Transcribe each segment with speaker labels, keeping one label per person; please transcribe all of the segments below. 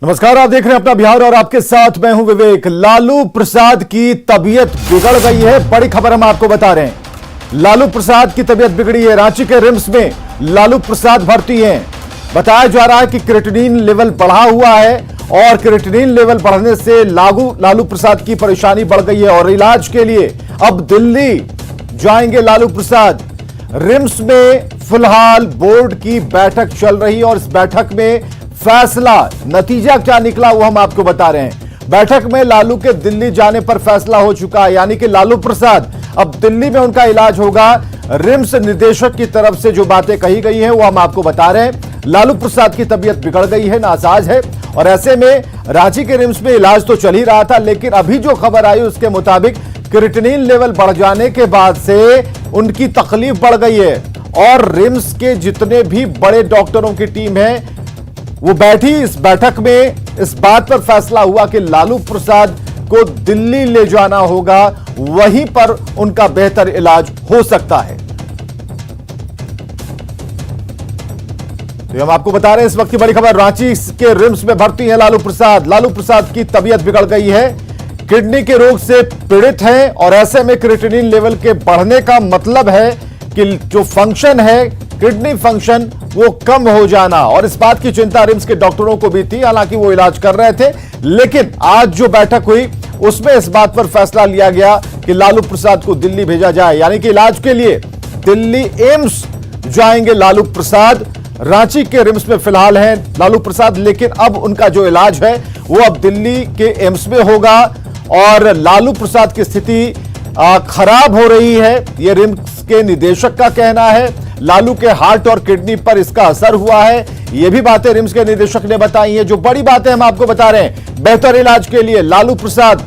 Speaker 1: नमस्कार, आप देख रहे हैं अपना बिहार और आपके साथ मैं हूं विवेक। लालू प्रसाद की तबीयत बिगड़ गई है, बड़ी खबर हम आपको बता रहे हैं। लालू प्रसाद की तबीयत बिगड़ी है। रांची के रिम्स में लालू प्रसाद भर्ती हैं। बताया जा रहा है कि क्रिएटिनिन लेवल बढ़ा हुआ है और क्रिएटिनिन लेवल बढ़ने से लालू प्रसाद की परेशानी बढ़ गई है और इलाज के लिए अब दिल्ली जाएंगे लालू प्रसाद। रिम्स में फिलहाल बोर्ड की बैठक चल रही है और इस बैठक में फैसला, नतीजा क्या निकला वो हम आपको बता रहे हैं। बैठक में लालू के दिल्ली जाने पर फैसला हो चुका है, यानी कि लालू प्रसाद अब दिल्ली में उनका इलाज होगा। रिम्स निदेशक की तरफ से जो बातें कही गई हैं वो हम आपको बता रहे हैं। लालू प्रसाद की तबीयत बिगड़ गई है, नासाज है और ऐसे में रांची के रिम्स में इलाज तो चल ही रहा था, लेकिन अभी जो खबर आई उसके मुताबिक क्रिएटिनिन लेवल बढ़ जाने के बाद से उनकी तकलीफ बढ़ गई है और रिम्स के जितने भी बड़े डॉक्टरों की टीम है वो बैठी। इस बैठक में इस बात पर फैसला हुआ कि लालू प्रसाद को दिल्ली ले जाना होगा, वहीं पर उनका बेहतर इलाज हो सकता है। तो हम आपको बता रहे हैं इस वक्त की बड़ी खबर। रांची के रिम्स में भर्ती है लालू प्रसाद। लालू प्रसाद की तबीयत बिगड़ गई है, किडनी के रोग से पीड़ित हैं और ऐसे में क्रिएटिनिन लेवल के बढ़ने का मतलब है कि जो फंक्शन है, किडनी फंक्शन, वो कम हो जाना। और इस बात की चिंता रिम्स के डॉक्टरों को भी थी, हालांकि वो इलाज कर रहे थे, लेकिन आज जो बैठक हुई उसमें इस बात पर फैसला लिया गया कि लालू प्रसाद को दिल्ली भेजा जाए, यानी कि इलाज के लिए दिल्ली एम्स जाएंगे लालू प्रसाद। रांची के रिम्स में फिलहाल हैं लालू प्रसाद, लेकिन अब उनका जो इलाज है वो अब दिल्ली के एम्स में होगा और लालू प्रसाद की स्थिति खराब हो रही है, यह रिम्स के निदेशक का कहना है। लालू के हार्ट और किडनी पर इसका असर हुआ है, यह भी बातें रिम्स के निदेशक ने बताई हैं। जो बड़ी बातें हम आपको बता रहे हैं, बेहतर इलाज के लिए लालू प्रसाद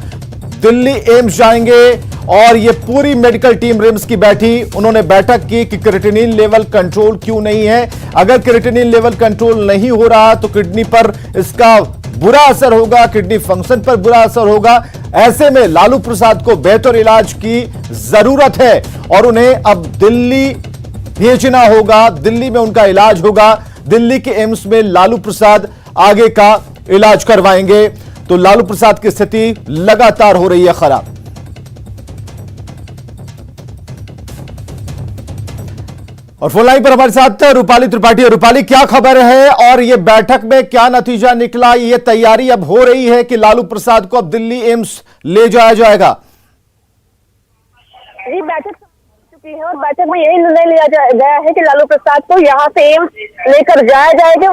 Speaker 1: दिल्ली एम्स जाएंगे और यह पूरी मेडिकल टीम रिम्स की बैठी। उन्होंने बैठक की कि क्रिएटिनिन लेवल कंट्रोल क्यों नहीं है। अगर क्रिएटिनिन लेवल कंट्रोल नहीं हो रहा तो किडनी पर इसका बुरा असर होगा, किडनी फंक्शन पर बुरा असर होगा। ऐसे में लालू प्रसाद को बेहतर इलाज की जरूरत है और उन्हें अब दिल्ली भेजना होगा, दिल्ली में उनका इलाज होगा। दिल्ली के एम्स में लालू प्रसाद आगे का इलाज करवाएंगे। तो लालू प्रसाद की स्थिति लगातार हो रही है खराब। और फोन लाइन पर हमारे साथ रूपाली त्रिपाठी। रूपाली, क्या खबर है और यह बैठक में क्या नतीजा निकला? यह तैयारी अब हो रही है कि लालू प्रसाद को अब दिल्ली एम्स ले जाया जाएगा?
Speaker 2: ये बैठक चुकी है और बैठक में यही निर्णय लिया गया है कि लालू प्रसाद को यहाँ से एम्स लेकर जाया जाएगा।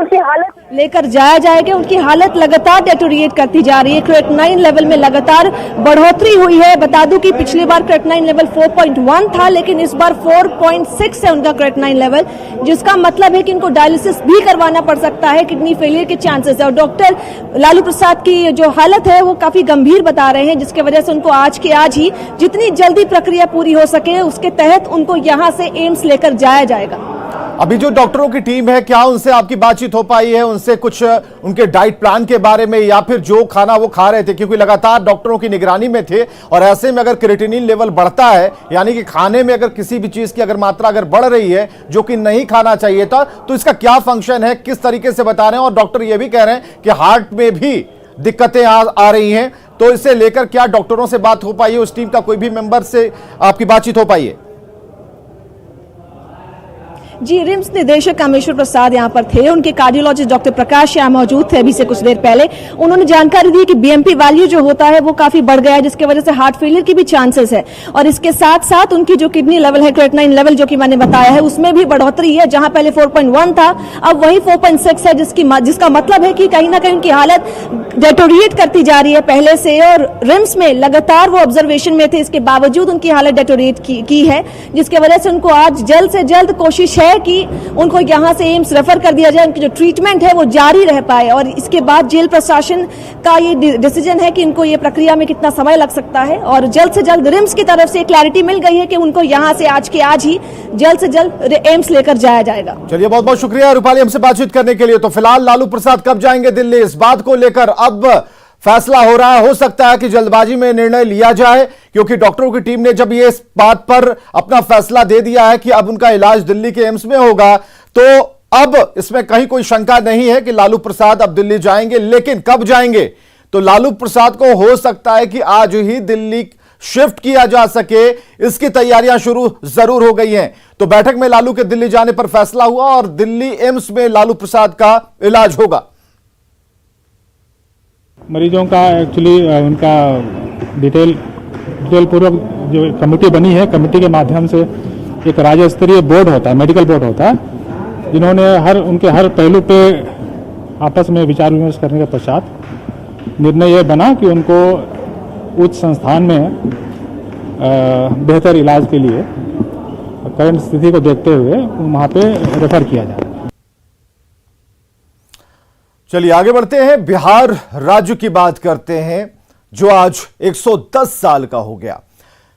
Speaker 2: उनकी हालत लगातार डेटोरिएट करती जा रही है। क्रिएटिनिन लेवल में लगातार बढ़ोतरी हुई है। बता दूं कि पिछली बार क्रिएटिनिन लेवल 4.1 था, लेकिन इस बार 4.6 है उनका क्रिएटिनिन लेवल, जिसका मतलब है कि इनको डायलिसिस भी करवाना पड़ सकता है। किडनी फेलियर के चांसेस है और डॉक्टर लालू प्रसाद की जो हालत है वो काफी गंभीर बता रहे हैं, जिसकी वजह से उनको आज के आज ही जितनी जल्दी प्रक्रिया पूरी हो सके उसके तहत उनको यहां से एम्स लेकर जाया जाएगा।
Speaker 1: अभी जो डॉक्टरों की टीम है, क्या उनसे आपकी बातचीत हो पाई है? उनसे कुछ उनके डाइट प्लान के बारे में या फिर जो खाना वो खा रहे थे, क्योंकि लगातार डॉक्टरों की निगरानी में थे और ऐसे में अगर क्रिएटिनिन लेवल बढ़ता है, यानी कि खाने में अगर किसी भी चीज की अगर मात्रा अगर बढ़ रही है जो कि नहीं खाना चाहिए था, तो इसका क्या फंक्शन है, किस तरीके से बता रहे हैं? और डॉक्टर ये भी कह रहे हैं कि हार्ट में भी दिक्कतें आ रही हैं, तो इसे लेकर क्या डॉक्टरों से बात हो पाई है? उस टीम का कोई भी मेंबर से आपकी बातचीत हो पाई है?
Speaker 3: जी, रिम्स निदेशक कामेश्वर प्रसाद यहाँ पर थे। उनके कार्डियोलॉजिस्ट डॉक्टर प्रकाश श्याम मौजूद थे अभी से कुछ देर पहले। उन्होंने जानकारी दी कि बीएमपी वैल्यू जो होता है वो काफी बढ़ गया है, जिसकी वजह से हार्ट फेलियर की भी चांसेस है और इसके साथ साथ उनकी जो किडनी लेवल है, क्रिएटिनिन लेवल जो कि मैंने बताया है, उसमें भी बढ़ोतरी है। जहां पहले 4.1 था अब वही 4.6 है, जिसका मतलब है कि कहीं ना कहीं उनकी हालत डेटोरिएट करती जा रही है पहले से। और रिम्स में लगातार वो ऑब्जर्वेशन में थे, इसके बावजूद उनकी हालत डेटोरिएट की है, जिसकी वजह से उनको आज जल्द से जल्द कोशिश है कि उनको यहां से एम्स रेफर कर दिया जाए, उनकी जो ट्रीटमेंट है वो जारी रह पाए। और इसके बाद जेल प्रशासन का ये डिसीजन है कि इनको ये प्रक्रिया में कितना समय लग सकता है और जल्द से जल्द रिम्स की तरफ से क्लैरिटी मिल गई है कि उनको यहां से आज के आज ही जल्द से जल्द एम्स लेकर जाया जाएगा।
Speaker 1: चलिए, बहुत बहुत शुक्रिया रूपाली हमसे बातचीत करने के लिए। तो फिलहाल लालू प्रसाद कब जाएंगे दिल्ली, इस बात को लेकर अब फैसला हो रहा है। हो सकता है कि जल्दबाजी में निर्णय लिया जाए, क्योंकि डॉक्टरों की टीम ने जब ये इस बात पर अपना फैसला दे दिया है कि अब उनका इलाज दिल्ली के एम्स में होगा, तो अब इसमें कहीं कोई शंका नहीं है कि लालू प्रसाद अब दिल्ली जाएंगे, लेकिन कब जाएंगे? तो लालू प्रसाद को हो सकता है कि आज ही दिल्ली शिफ्ट किया जा सके, इसकी तैयारियां शुरू जरूर हो गई हैं। तो बैठक में लालू के दिल्ली जाने पर फैसला हुआ और दिल्ली एम्स में लालू प्रसाद का इलाज होगा।
Speaker 4: मरीजों का एक्चुअली उनका डिटेल पूर्वक जो कमेटी बनी है, कमेटी के माध्यम से एक राज्य स्तरीय बोर्ड होता है, मेडिकल बोर्ड होता है, जिन्होंने उनके हर पहलू पे आपस में विचार विमर्श करने के पश्चात निर्णय यह बना कि उनको उच्च संस्थान में बेहतर इलाज के लिए करंट स्थिति को देखते हुए वहाँ पे रेफर किया जाए।
Speaker 1: चलिए आगे बढ़ते हैं, बिहार राज्य की बात करते हैं जो आज 110 साल का हो गया।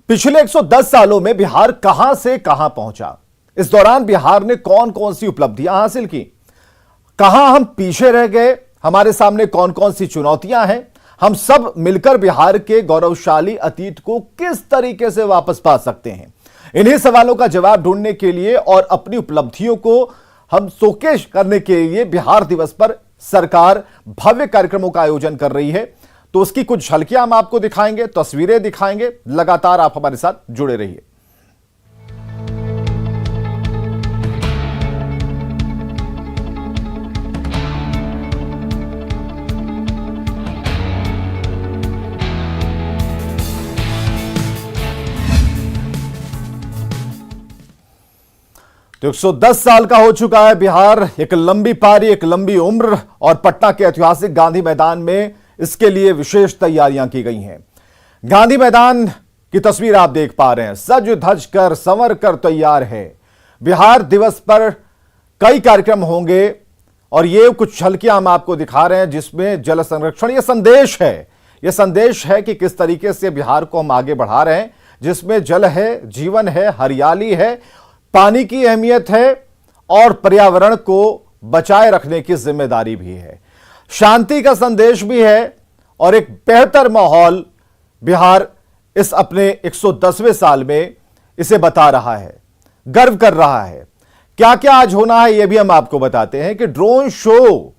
Speaker 1: पिछले 110 सालों में बिहार कहां से कहां पहुंचा, इस दौरान बिहार ने कौन कौन सी उपलब्धियां हासिल की, कहां हम पीछे रह गए, हमारे सामने कौन कौन सी चुनौतियां हैं, हम सब मिलकर बिहार के गौरवशाली अतीत को किस तरीके से वापस पा सकते हैं। इन्हीं सवालों का जवाब ढूंढने के लिए और अपनी उपलब्धियों को हम शोकेश करने के लिए बिहार दिवस पर सरकार भव्य कार्यक्रमों का आयोजन कर रही है। तो उसकी कुछ झलकियां हम आपको दिखाएंगे, तस्वीरें दिखाएंगे। लगातार आप हमारे साथ जुड़े रहिए। तो 110 साल का हो चुका है बिहार, एक लंबी पारी, एक लंबी उम्र, और पटना के ऐतिहासिक गांधी मैदान में इसके लिए विशेष तैयारियां की गई हैं। गांधी मैदान की तस्वीर आप देख पा रहे हैं, सज धज कर संवर कर तैयार है। बिहार दिवस पर कई कार्यक्रम होंगे और ये कुछ झलकियां हम आपको दिखा रहे हैं जिसमें जल संरक्षण ये संदेश है कि किस तरीके से बिहार को हम आगे बढ़ा रहे हैं, जिसमें जल है, जीवन है, हरियाली है, पानी की अहमियत है और पर्यावरण को बचाए रखने की जिम्मेदारी भी है, शांति का संदेश भी है और एक बेहतर माहौल बिहार इस अपने 110वें साल में इसे बता रहा है, गर्व कर रहा है। क्या क्या आज होना है यह भी हम आपको बताते हैं कि ड्रोन शो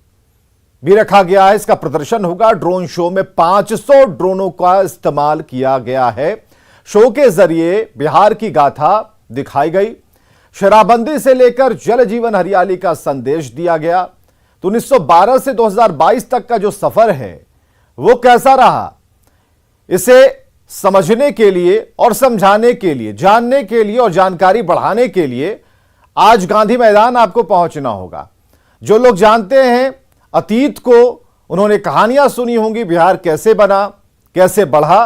Speaker 1: भी रखा गया है, इसका प्रदर्शन होगा। ड्रोन शो में 500 ड्रोनों का इस्तेमाल किया गया है। शो के जरिए बिहार की गाथा दिखाई गई, शराबबंदी से लेकर जल जीवन हरियाली का संदेश दिया गया। तो 1912 से 2022 तक का जो सफर है वो कैसा रहा, इसे समझने के लिए और समझाने के लिए, जानने के लिए और जानकारी बढ़ाने के लिए आज गांधी मैदान आपको पहुंचना होगा। जो लोग जानते हैं अतीत को, उन्होंने कहानियां सुनी होंगी, बिहार कैसे बना, कैसे बढ़ा,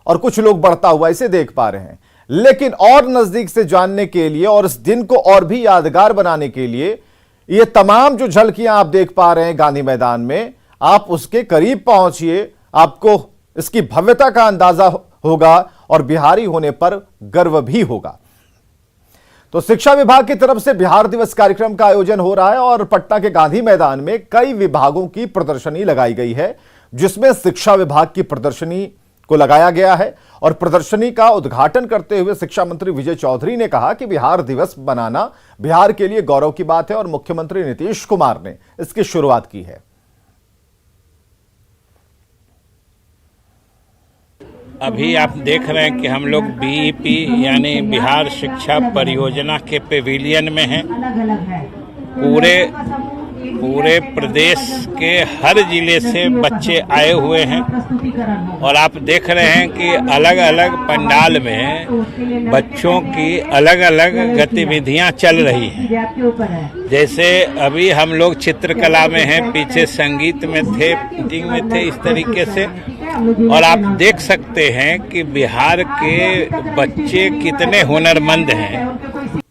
Speaker 1: और कुछ लोग बढ़ता हुआ इसे देख पा रहे हैं। लेकिन और नजदीक से जानने के लिए और इस दिन को और भी यादगार बनाने के लिए ये तमाम जो झलकियां आप देख पा रहे हैं गांधी मैदान में, आप उसके करीब पहुंचिए, आपको इसकी भव्यता का अंदाजा होगा और बिहारी होने पर गर्व भी होगा। तो शिक्षा विभाग की तरफ से बिहार दिवस कार्यक्रम का आयोजन हो रहा है और पटना के गांधी मैदान में कई विभागों की प्रदर्शनी लगाई गई है, जिसमें शिक्षा विभाग की प्रदर्शनी को लगाया गया है। और प्रदर्शनी का उद्घाटन करते हुए शिक्षा मंत्री विजय चौधरी ने कहा कि बिहार दिवस बनाना बिहार के लिए गौरव की बात है और मुख्यमंत्री नीतीश कुमार ने इसकी शुरुआत की है।
Speaker 5: अभी आप देख रहे हैं कि हम लोग बीईपी यानी बिहार शिक्षा परियोजना के पेविलियन में हैं। पूरे प्रदेश के हर जिले से बच्चे आए हुए हैं और आप देख रहे हैं कि अलग अलग पंडाल में बच्चों की अलग अलग गतिविधियां चल रही हैं। जैसे अभी हम लोग चित्रकला में हैं, पीछे संगीत में थे, पेंटिंग में थे, इस तरीके से। और आप देख सकते हैं कि बिहार के बच्चे कितने हुनरमंद हैं।